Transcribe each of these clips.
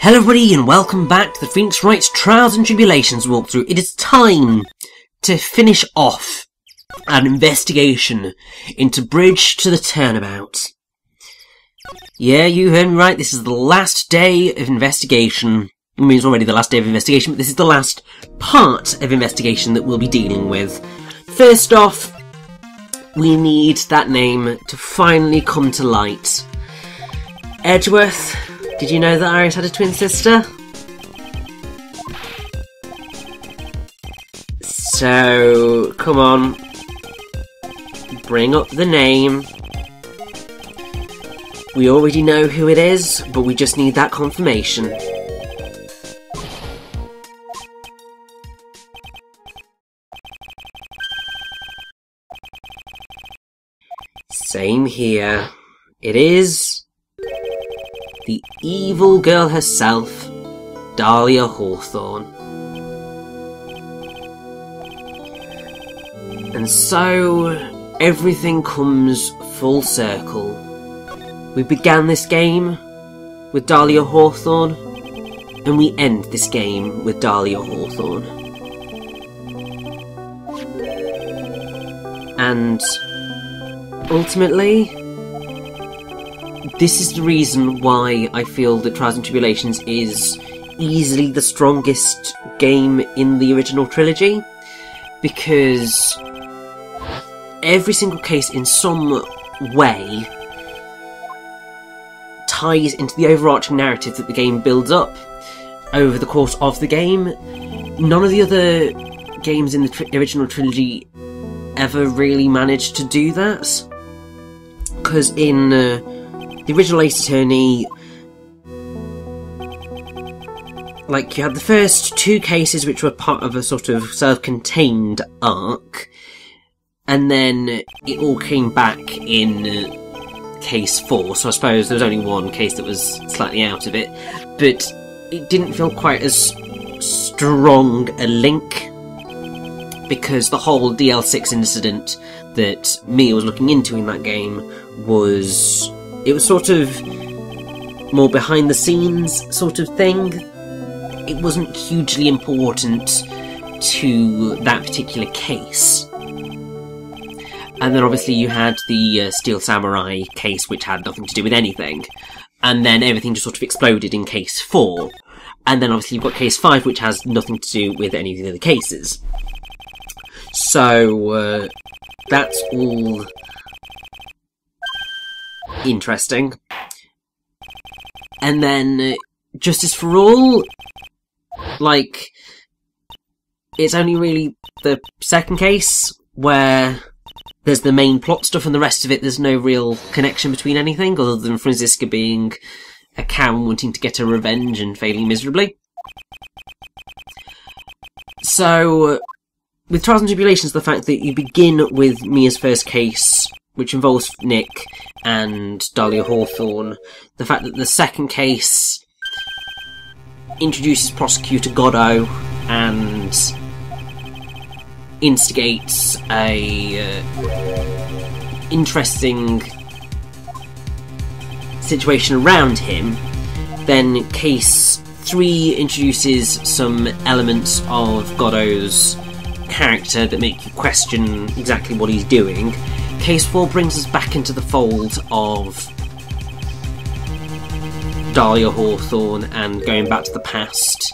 Hello everybody and welcome back to the Wright's Trials and Tribulations walkthrough. It is time to finish off an investigation into Bridge to the Turnabout. Yeah, you heard me right, this is the last day of investigation. I mean, it's already the last day of investigation, but this is the last part of investigation that we'll be dealing with. First off, we need that name to finally come to light. Edgeworth. Did you know that Iris had a twin sister? So, come on. Bring up the name. We already know who it is, but we just need that confirmation. Same here. It is the evil girl herself, Dahlia Hawthorne. And so, everything comes full circle. We began this game with Dahlia Hawthorne, and we end this game with Dahlia Hawthorne. And ultimately, this is the reason why I feel that Trials and Tribulations is easily the strongest game in the original trilogy, because every single case in some way ties into the overarching narrative that the game builds up over the course of the game. None of the other games in the original trilogy ever really managed to do that, because in the original Ace Attorney, like, you had the first two cases which were part of a sort of self-contained arc, and then it all came back in case 4, so I suppose there was only one case that was slightly out of it, but it didn't feel quite as strong a link, because the whole DL6 incident that Mia was looking into in that game was... it was sort of more behind the scenes sort of thing. It wasn't hugely important to that particular case. And then obviously you had the Steel Samurai case, which had nothing to do with anything. And then everything just sort of exploded in case 4. And then obviously you've got case 5, which has nothing to do with any of the other cases. So, that's all interesting. And then Justice for All, like, it's only really the second case where there's the main plot stuff, and the rest of it there's no real connection between anything other than Franziska being a cow wanting to get her revenge and failing miserably. So with Trials and Tribulations, the fact that you begin with Mia's first case, which involves Nick and Dahlia Hawthorne, the fact that the second case introduces Prosecutor Godot and instigates a interesting situation around him, then case 3 introduces some elements of Godot's character that make you question exactly what he's doing. Case 4 brings us back into the fold of Dahlia Hawthorne and going back to the past.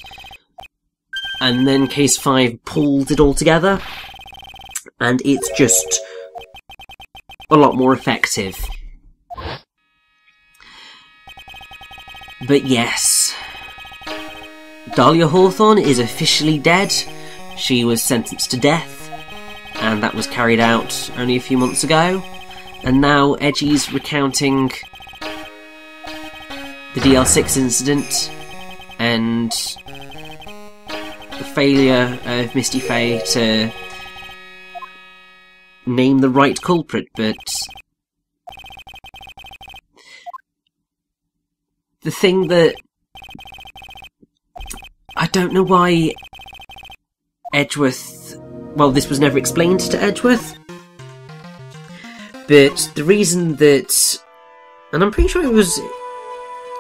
And then Case 5 pulls it all together, and it's just a lot more effective. But yes, Dahlia Hawthorne is officially dead. She was sentenced to death, and that was carried out only a few months ago. And now Edgy's recounting the DL6 incident and the failure of Misty Faye to name the right culprit, but the thing that I don't know why Edgeworth... well, this was never explained to Edgeworth, but the reason that... and I'm pretty sure it was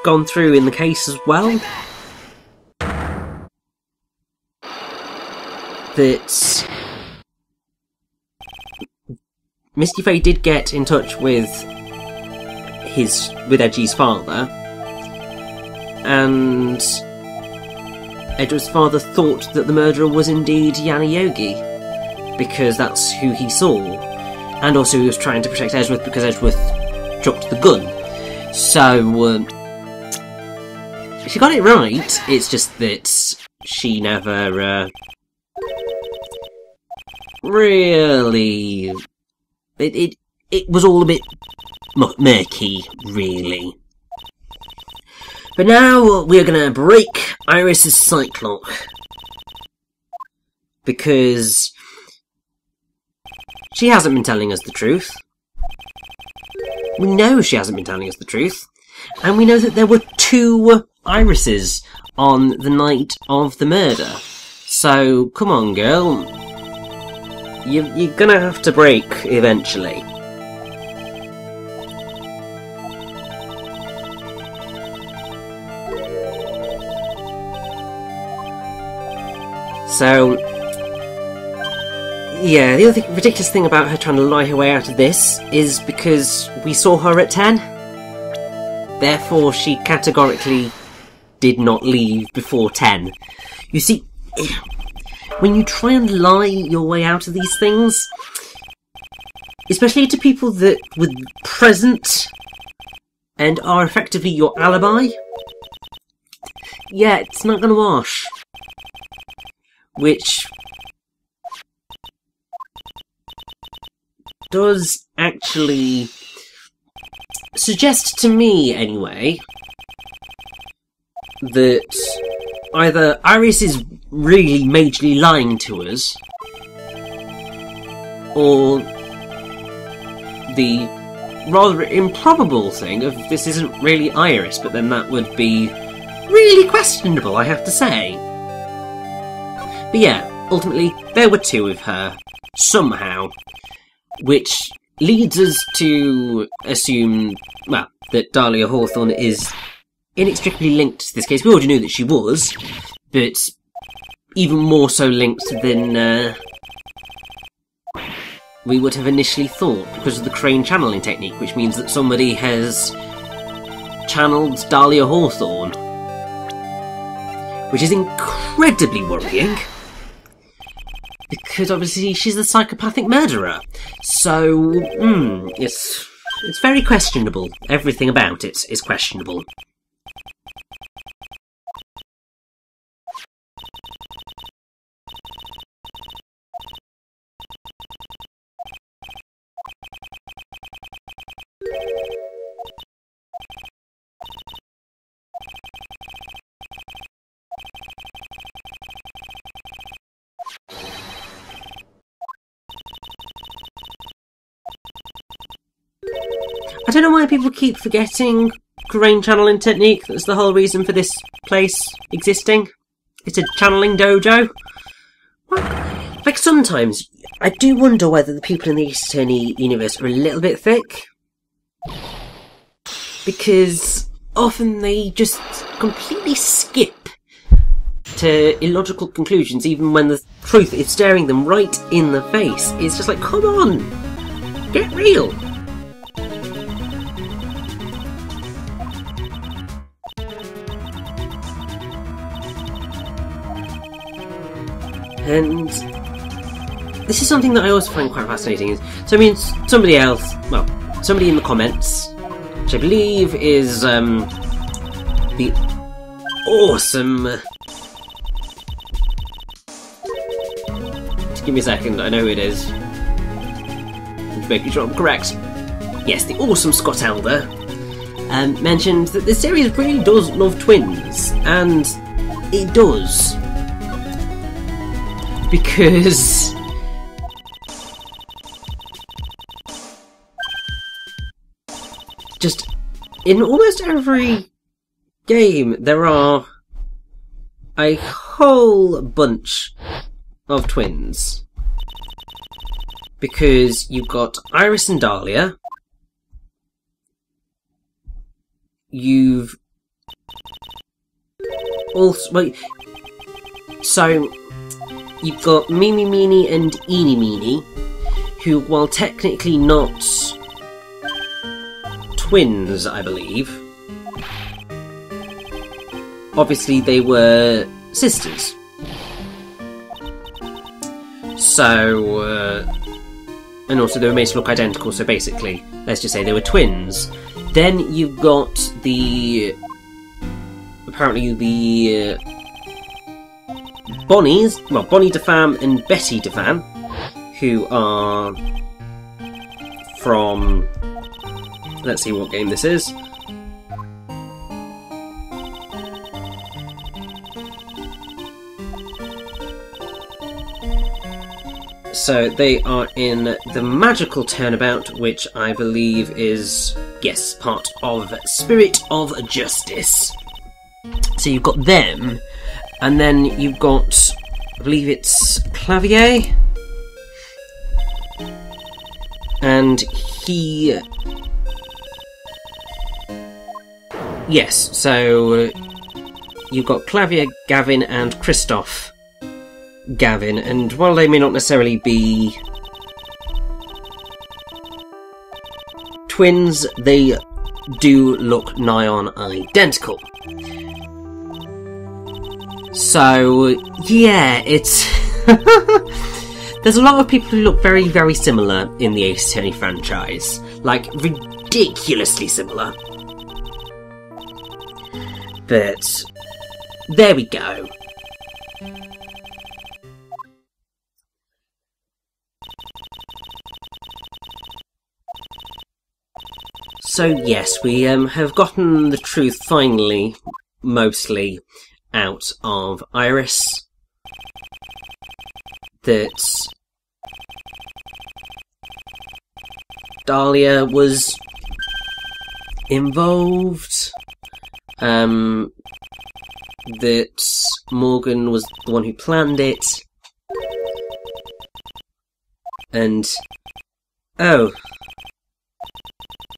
gone through in the case as well, that Misty Faye did get in touch with Edgy's father, and Edward's father thought that the murderer was indeed Yana Yogi, because that's who he saw, and also he was trying to protect Edgeworth because Edgeworth dropped the gun. So she got it right. It's just that she never really. It was all a bit murky, really. But now we're gonna break Iris's psych lock, because she hasn't been telling us the truth. We know she hasn't been telling us the truth, and we know that there were 2 Irises on the night of the murder. So come on, girl, you're gonna have to break eventually. So, yeah, the other ridiculous thing about her trying to lie her way out of this is because we saw her at 10. Therefore, she categorically did not leave before 10. You see, when you try and lie your way out of these things, especially to people that were present and are effectively your alibi, yeah, it's not going to wash. Which does actually suggest to me, anyway, that either Iris is really majorly lying to us, or the rather improbable thing of this isn't really Iris, but then that would be really questionable, I have to say. But yeah, ultimately, there were 2 of her, somehow, which leads us to assume, well, that Dahlia Hawthorne is inextricably linked to this case. We already knew that she was, but even more so linked than we would have initially thought, because of the crane channeling technique, which means that somebody has channeled Dahlia Hawthorne, which is incredibly worrying, because obviously she's the psychopathic murderer. So, it's very questionable. Everything about it is questionable. I don't know why people keep forgetting crane channeling technique. That's the whole reason for this place existing. It's a channeling dojo. Like, sometimes I do wonder whether the people in the Ace Attorney universe are a little bit thick, because often they just completely skip to illogical conclusions, even when the truth is staring them right in the face. It's just like, come on, get real. And this is something that I always find quite fascinating. Is, so I mean, somebody else, well, somebody in the comments, which I believe is the awesome. Just give me a second. I know who it is. I'm just making sure I'm correct. Yes, the awesome Scott Elder mentioned that this series really does love twins, and it does. Because just in almost every game there are a whole bunch of twins. Because you've got Iris and Dahlia, you've also, well, so you've got Mimi Meanie and Eenie Meenie, who, while technically not twins, I believe, obviously they were sisters. So, and also they were made to look identical, so basically, let's just say they were twins. Then you've got apparently the Bonnies, well, Bonnie DeFam and Betty DeFam, who are from, let's see what game this is. So they are in the magical Turnabout, which I believe is, yes, part of Spirit of Justice. So you've got them, and then you've got, I believe it's Clavier, and he, yes, so you've got Clavier, Gavin, and Christoph Gavin, and while they may not necessarily be twins, they do look nigh on identical. So, yeah, it's... There's a lot of people who look very, very similar in the Ace Attorney franchise. Like, ridiculously similar. But, there we go. So yes, we have gotten the truth finally, mostly, out of Iris. That Dahlia was involved. That Morgan was the one who planned it. And... oh.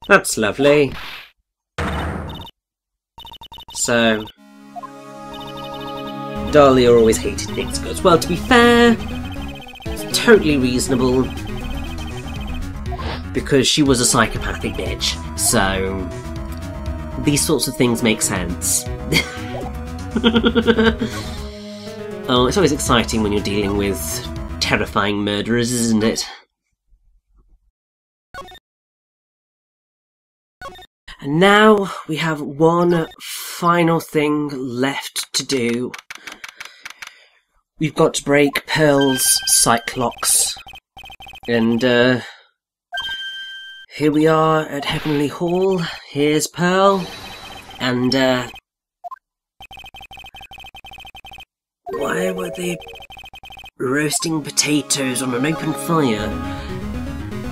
That's lovely. So... Dahlia always hated Nick's goods. Well, to be fair, it's totally reasonable. Because she was a psychopathic bitch. So... these sorts of things make sense. Oh, it's always exciting when you're dealing with terrifying murderers, isn't it? And now we have one final thing left to do. We've got to break Pearl's Cyclox. And here we are at Heavenly Hall. Here's Pearl. And why were they roasting potatoes on an open fire?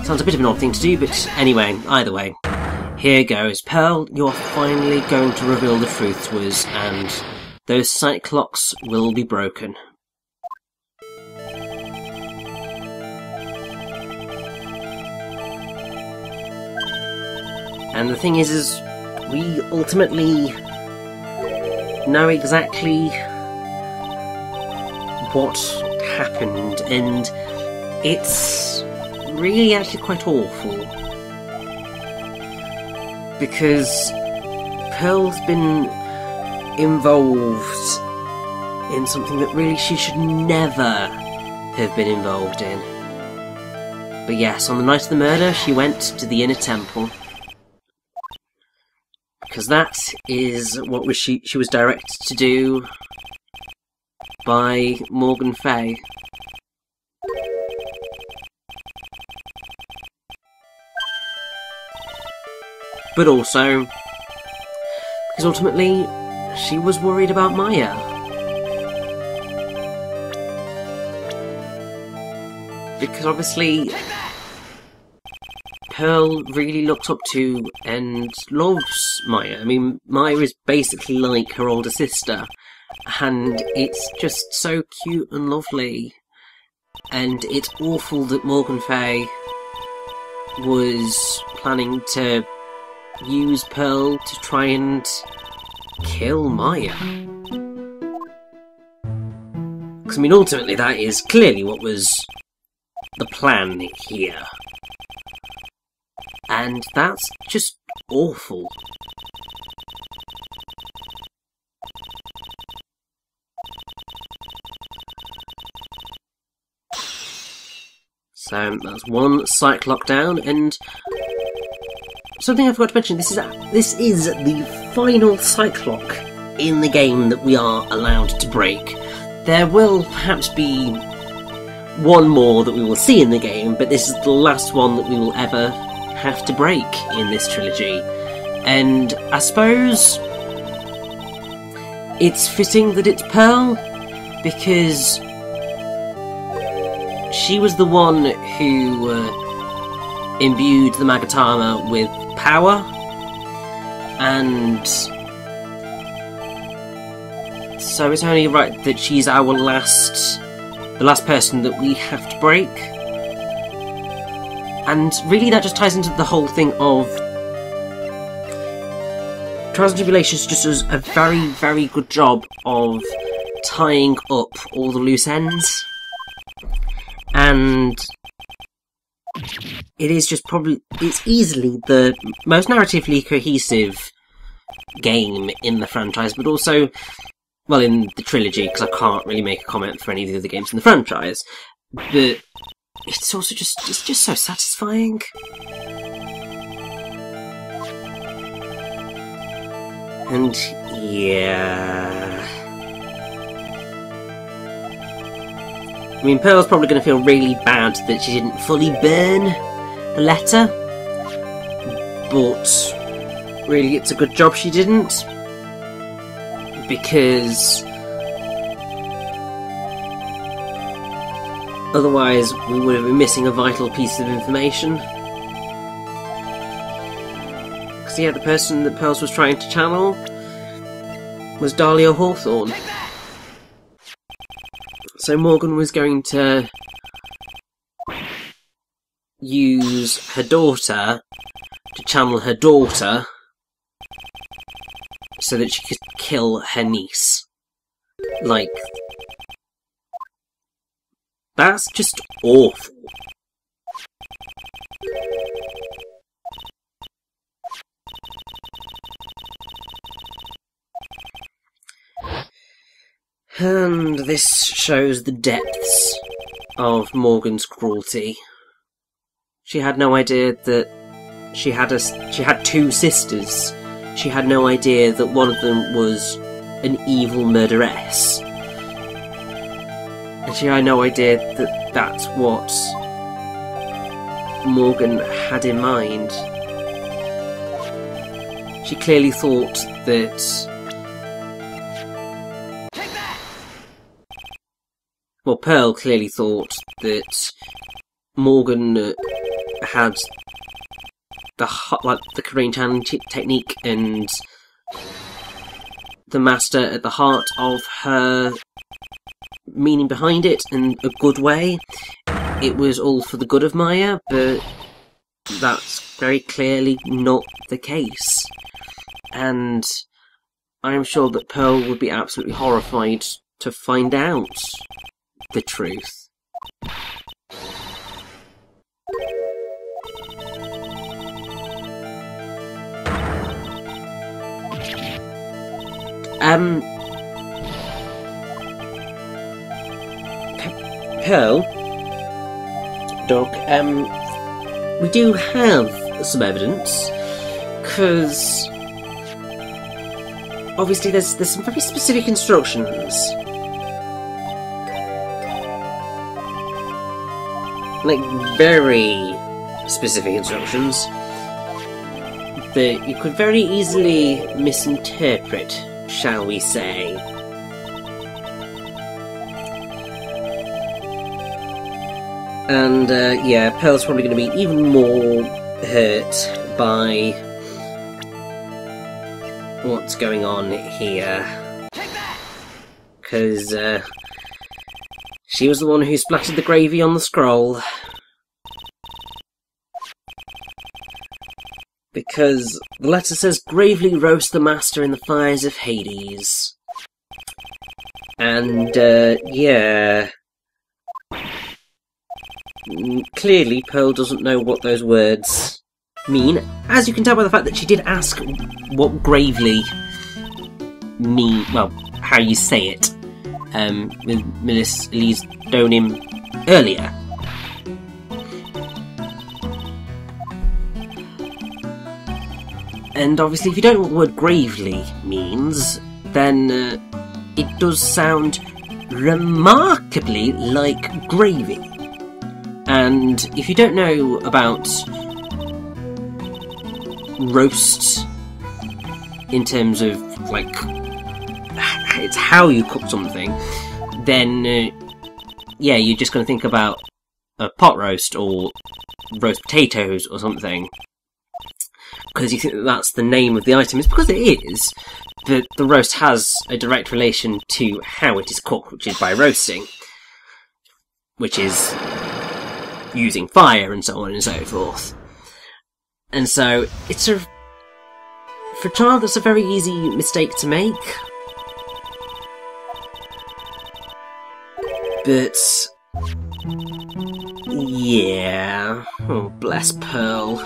Sounds a bit of an odd thing to do, but anyway, either way. Here goes. Pearl, you're finally going to reveal the truth to us, and those Cyclox will be broken. And the thing is we ultimately know exactly what happened, and it's really actually quite awful. Because Pearl's been involved in something that really she should never have been involved in. But yes, on the night of the murder, she went to the Inner Temple. Because that is what she was directed to do by Morgan Fay. But also, because ultimately, she was worried about Maya. Because obviously, Pearl really looked up to and loves Maya. I mean, Maya is basically like her older sister. And it's just so cute and lovely. And it's awful that Morgan Fay was planning to use Pearl to try and kill Maya. Because, I mean, ultimately that is clearly what was the plan here. And that's just awful. So that's one Cyclock down, and something I forgot to mention, this is the final Cyclock in the game that we are allowed to break. There will perhaps be one more that we will see in the game, but this is the last one that we will ever have to break in this trilogy. And I suppose it's fitting that it's Pearl, because she was the one who imbued the Magatama with power, and so it's only right that she's the last person that we have to break. And really that just ties into the whole thing of Trials and Tribulations just does a very, very good job of tying up all the loose ends. And it is just it's easily the most narratively cohesive game in the franchise, but also, well, in the trilogy, because I can't really make a comment for any of the other games in the franchise, but it's also just so satisfying. And yeah, I mean, Pearl's probably going to feel really bad that she didn't fully burn the letter, but really it's a good job she didn't, because otherwise we would have been missing a vital piece of information. Because yeah, the person that Pearls was trying to channel was Dahlia Hawthorne. So Morgan was going to use her daughter to channel her daughter so that she could kill her niece. Like, that's just awful. And this shows the depths of Morgan's cruelty. She had no idea that she had two sisters. She had no idea that one of them was an evil murderess. And she had no idea that that's what Morgan had in mind. She clearly thought that... Well, Pearl clearly thought that Morgan had the Korean channeling technique and the master at the heart of her meaning behind it in a good way. It was all for the good of Maya, but that's very clearly not the case. And I'm sure that Pearl would be absolutely horrified to find out the truth. Pearl, Doc, we do have some evidence, because obviously there's some very specific instructions. Like, very specific instructions that you could very easily misinterpret, shall we say. And, yeah, Pearl's probably going to be even more hurt by what's going on here. Because, she was the one who splattered the gravy on the scroll. Because the letter says, "Gravely roast the master in the fires of Hades." And, yeah. Clearly, Pearl doesn't know what those words mean, as you can tell by the fact that she did ask what gravely mean, well, how you say it, with Miss Elise Donim earlier. And obviously, if you don't know what the word gravely means, then it does sound remarkably like gravy. And if you don't know about roast in terms of, like, it's how you cook something, then, yeah, you're just going to think about a pot roast or roast potatoes or something. Because you think that that's the name of the item. It's because it is, but the roast has a direct relation to how it is cooked, which is by roasting, which is using fire and so on and so forth. And so, it's for a child, that's a very easy mistake to make. But, yeah, oh bless Pearl.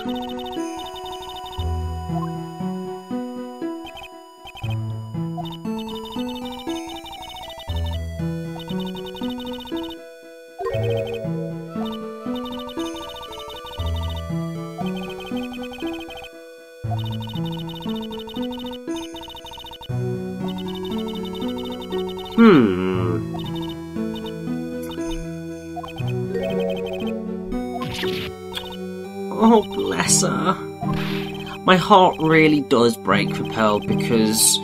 Oh, bless her. My heart really does break for Pearl because,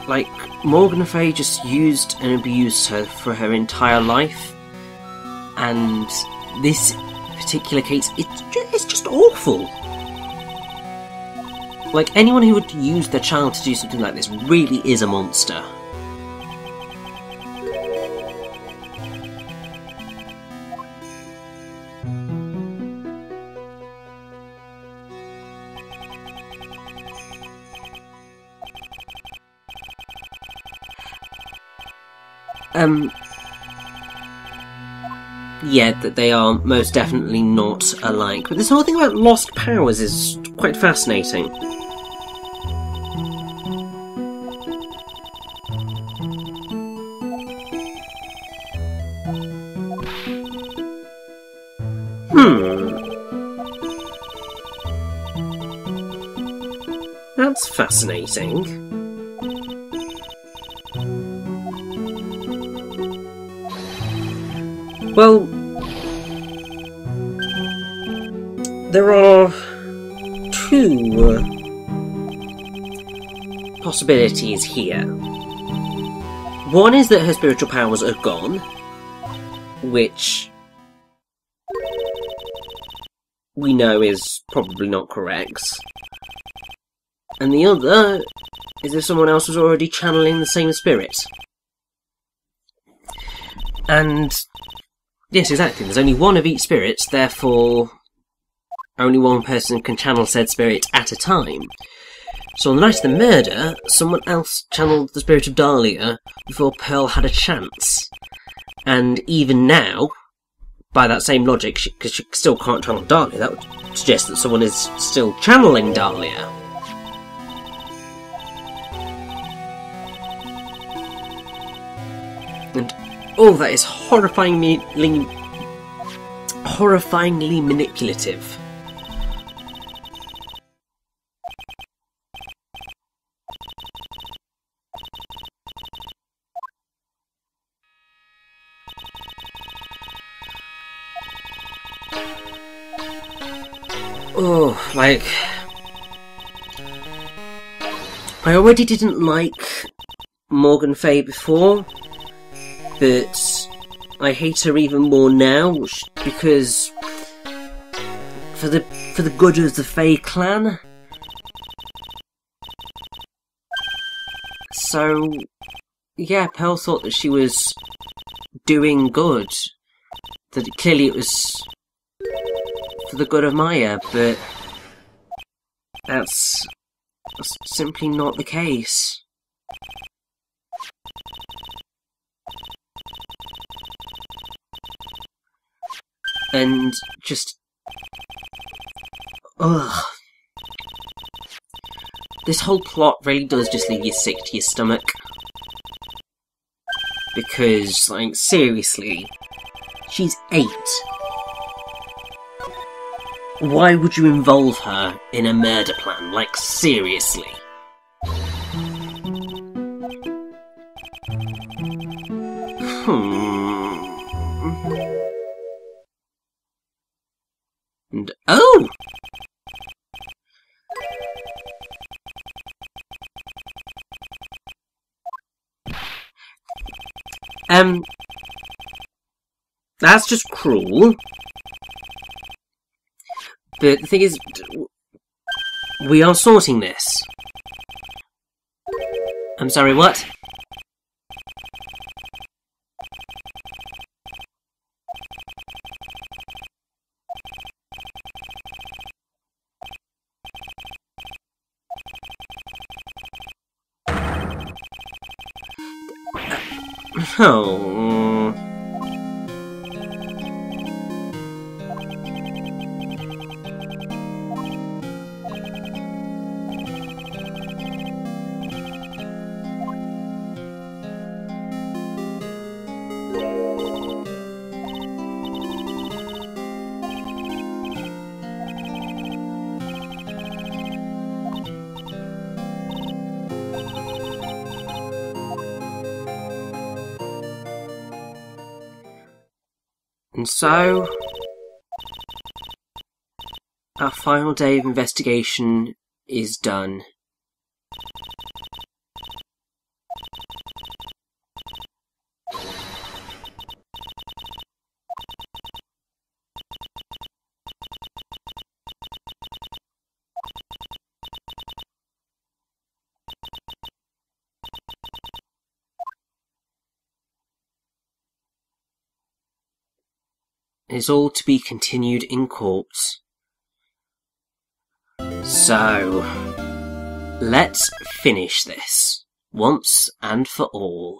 like, Morgan Le Fay just used and abused her for her entire life. And this particular case, it's just awful. Like, anyone who would use their child to do something like this really is a monster. Yeah, that they are most definitely not alike. But this whole thing about lost powers is quite fascinating. That's fascinating. Well, there are two possibilities here. One is that her spiritual powers are gone, which we know is probably not correct. And the other is if someone else was already channeling the same spirit. And yes, exactly, there's only one of each spirit, therefore only one person can channel said spirit at a time. So on the night of the murder, someone else channeled the spirit of Dahlia before Pearl had a chance. And even now, by that same logic, because she still can't channel Dahlia, that would suggest that someone is still channeling Dahlia. And all that is horrifyingly manipulative. Oh, like, I already didn't like Morgan Le Fay before, but I hate her even more now because for the good of the Fay clan. So yeah, Pearl thought that she was doing good. That clearly it was for the good of Maya, but that's simply not the case. And just... ugh. This whole plot really does just leave you sick to your stomach. Because, like, seriously, she's 8. Why would you involve her in a murder plan? Like, seriously. And, oh! That's just cruel. But the thing is, we are sorting this. I'm sorry, what? Oh. And so, our final day of investigation is done. Is all to be continued in court. So, let's finish this once and for all.